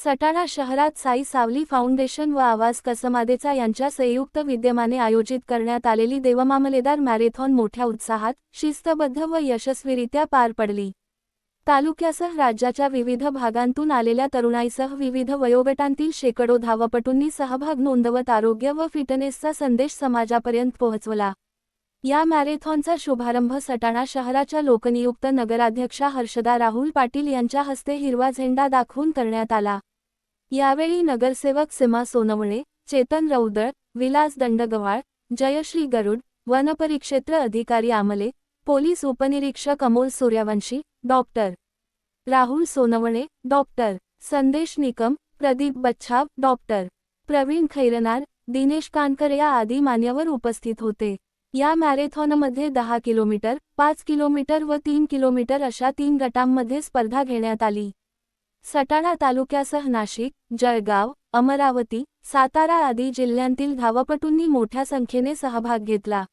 सटाणा शहरात साई सावली फाउंडेशन व आवाज कसमादेचा यांच्या संयुक्त विद्यमाने आयोजित करण्यात आलेली देवमामलेदार मॅरेथॉन मोठ्या उत्साहात, शिस्तबद्ध व यशस्वीरित्या पार पडली. तालुक्यासह राज्याच्या विविध भागांतून आलेल्या तरुणाईसह विविध वयोगटांतील शेकडो धावपटूंनी सहभाग नोंदवत आरोग्य व फिटनेसचा संदेश समाजापर्यंत पोहोचवला. या मॅरेथॉनचा शुभारंभ सटाणा शहराच्या लोकनियुक्त नगराध्यक्षा हर्षदा राहुल पाटील यांच्या हस्ते हिरवा झेंडा दाखवून करण्यात आला. यावेळी नगरसेवक सीमा सोनवणे, चेतन रौदळ, विलास दंडगव्हाळ, जयश्री गरुड, वनपरिक्षेत्र अधिकारी आमले, पोलीस उपनिरीक्षक अमोल सूर्यवंशी, डॉक्टर राहुल सोनवणे, डॉक्टर संदेश निकम, प्रदीप बच्छाव, डॉक्टर प्रवीण खैरनार, दिनेश कानकर या आदी मान्यवर उपस्थित होते. या मॅरेथॉनमध्ये 10 किलोमीटर, 5 किलोमीटर व 3 किलोमीटर अशा 3 गटांमध्ये स्पर्धा घेण्यात आली. सटाणा तालुक्यासह नाशिक, जळगाव, अमरावती, सातारा आदी जिल्ह्यांतील धावपटूंनी मोठ्या संख्येने सहभाग घेतला.